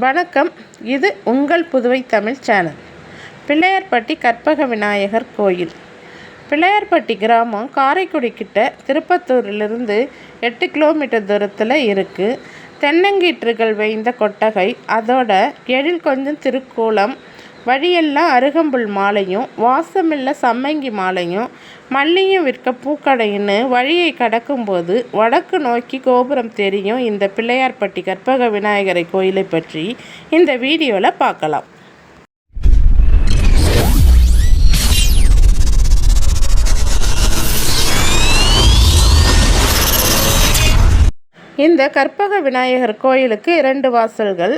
வணக்கம். இது உங்கள் புதுவை தமிழ் சேனல். பிள்ளையார்பட்டி கற்பக விநாயகர் கோயில். பிள்ளையார்பட்டி கிராமம் காரைக்குடி கிட்ட திருப்பத்தூரிலிருந்து 8 கிலோமீட்டர் தூரத்தில் இருக்குது. தென்னங்கீற்றுகள் வைந்த கொட்டகை, அதோட எழில் கொஞ்சம் திருக்கோலம், வழியெல்லாம் அருகம்புல் மாலையும் வாசமில்ல சம்மங்கி மாலையும் மல்லியும் விற்க பூக்கடைன்னு வழியை கடக்கும்போது வடக்கு நோக்கி கோபுரம் தெரியும். இந்த பிள்ளையார்பட்டி கற்பக விநாயகரை கோயிலை பற்றி இந்த வீடியோவில் பார்க்கலாம். இந்த கற்பக விநாயகர் கோயிலுக்கு 2 வாசல்கள்.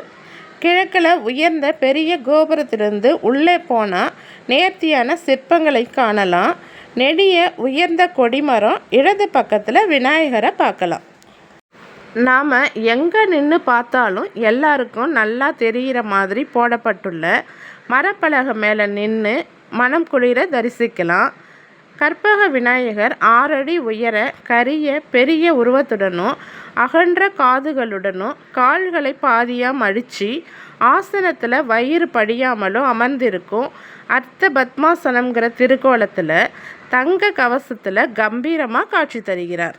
கிழக்கில் உயர்ந்த பெரிய கோபுரத்திலிருந்து உள்ளே போனால் நேர்த்தியான சிற்பங்களை காணலாம். நெடிய உயர்ந்த கொடிமரம், இடது பக்கத்தில் விநாயகரை பார்க்கலாம். நாம் எங்கே நின்று பார்த்தாலும் எல்லாருக்கும் நல்லா தெரிகிற மாதிரி போடப்பட்டுள்ள மரப்பலகை மேலே நின்று மனம் குளிர தரிசிக்கலாம். கற்பக விநாயகர் 6 அடி உயர கரிய பெரிய உருவத்துடனும் அகன்ற காதுகளுடனும் கால்களை பாதியாக மடித்து ஆசனத்தில் வயிறு படியாமலும் அமர்ந்திருக்கும். அர்த்த பத்மாசனம்ங்கிற திருக்கோலத்தில் தங்க கவசத்தில் கம்பீரமாக காட்சி தருகிறார்.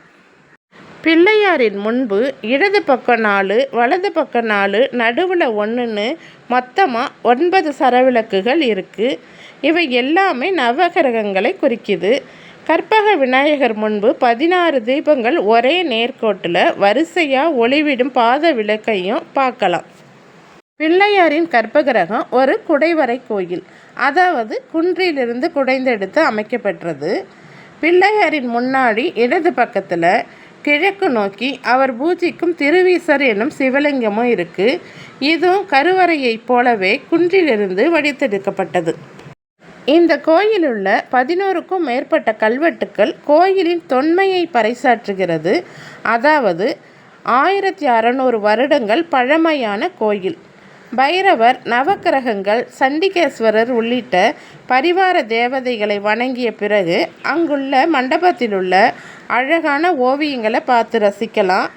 பிள்ளையாரின் முன்பு இடது பக்கம் 4, வலது பக்கம் 4, நடுவில் 1ன்னு மொத்தமாக 9 சரவிளக்குகள் இருக்குது. இவை எல்லாமே நவகிரகங்களை குறிக்குது. கற்பக விநாயகர் முன்பு 16 தீபங்கள் ஒரே நேர்கோட்டில் வரிசையாக ஒளிவிடும் பாத விளக்கையும் பார்க்கலாம். பிள்ளையாரின் கற்பகிரகம் ஒரு குடைவரை கோயில், அதாவது குன்றிலிருந்து குடைந்தெடுத்து அமைக்கப்பெற்றது. பிள்ளையாரின் முன்னாடி இடது பக்கத்தில் கிழக்கு நோக்கி அவர் பூஜிக்கும் திருவீசர் என்னும் சிவலிங்கமும் இருக்குது. இதுவும் கருவறையைப் போலவே குன்றிலிருந்து வடித்தெடுக்கப்பட்டது. இந்த கோயிலுள்ள 11க்கும் மேற்பட்ட கல்வெட்டுக்கள் கோயிலின் தொன்மையை பறைசாற்றுகிறது. அதாவது 1600 வருடங்கள் பழமையான கோயில். பைரவர், நவக்கிரகங்கள், சண்டிகேஸ்வரர் உள்ளிட்ட பரிவார தேவதைகளை வணங்கிய பிறகு அங்குள்ள மண்டபத்திலுள்ள அழகான ஓவியங்களை பார்த்து ரசிக்கலாம்.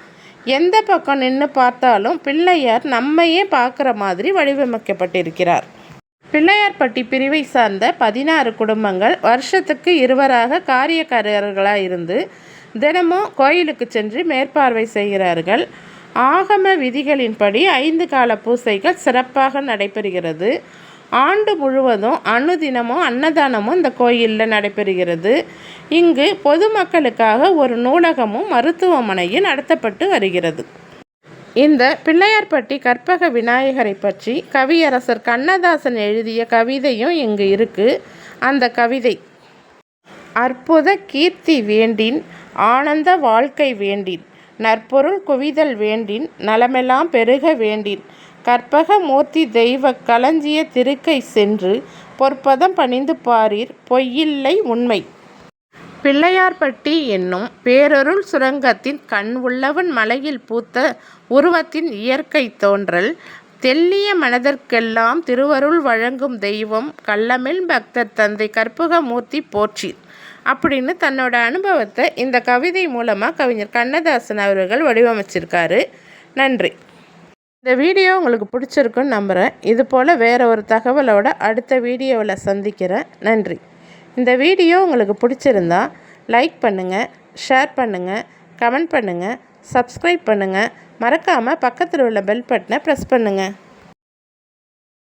எந்த பக்கம் நின்று பார்த்தாலும் பிள்ளையார் நம்மையே பார்க்குற மாதிரி வடிவமைக்கப்பட்டிருக்கிறார். பிள்ளையார்பட்டி பிரிவை சார்ந்த 16 குடும்பங்கள் வருஷத்துக்கு 2 காரியக்காரர்களாக இருந்து தினமும் கோயிலுக்கு சென்று மேற்பார்வை செய்கிறார்கள். ஆகம விதிகளின்படி 5 கால பூசைகள் சிறப்பாக நடைபெறுகிறது. ஆண்டு முழுவதும் அனுதினமும் அன்னதானமும் இந்த கோயிலில் நடைபெறுகிறது. இங்கு பொதுமக்களுக்காக ஒரு நூலகமும் மருத்துவமனையும் நடத்தப்பட்டு வருகிறது. இந்த பிள்ளையார்பட்டி கற்பக விநாயகரை பற்றி கவியரசர் கண்ணதாசன் எழுதிய கவிதையும் இங்கு இருக்குது. அந்த கவிதை: அற்புத கீர்த்தி வேண்டின், ஆனந்த வாழ்க்கை வேண்டின், நற்பொருள் குவிதல் வேண்டின், நலமெல்லாம் பெருக வேண்டின், கற்பக மூர்த்தி தெய்வ களஞ்சிய திருக்கை சென்று பொற்பதம் பணிந்து பாரீர், பொய்யில்லை உண்மை. பிள்ளையார்பட்டி என்னும் பேரருள் சுரங்கத்தின் கண் உள்ளவன் மலையில் பூத்த உருவத்தின் இயற்கை தோன்றல், தெள்ளிய மனதற்கெல்லாம் திருவருள் வழங்கும் தெய்வம் கள்ளமில் பக்தர் தந்தை கற்பகமூர்த்தி போற்றி அப்படின்னு தன்னோட அனுபவத்தை இந்த கவிதை மூலமாக கவிஞர் கண்ணதாசன் அவர்கள் வடிவமைச்சிருக்காரு. நன்றி. இந்த வீடியோ உங்களுக்கு பிடிச்சிருக்குன்னு நம்புகிறேன். இது போல் வேறு ஒரு தகவலோட அடுத்த வீடியோவில் சந்திக்கிறேன். நன்றி. இந்த வீடியோ உங்களுக்கு பிடிச்சிருந்தா லைக் பண்ணுங்கள், ஷேர் பண்ணுங்கள், கமெண்ட் பண்ணுங்கள், சப்ஸ்கிரைப் பண்ணுங்கள். மறக்காமல் பக்கத்தில் உள்ள பெல் பட்டனை ப்ரெஸ் பண்ணுங்கள்.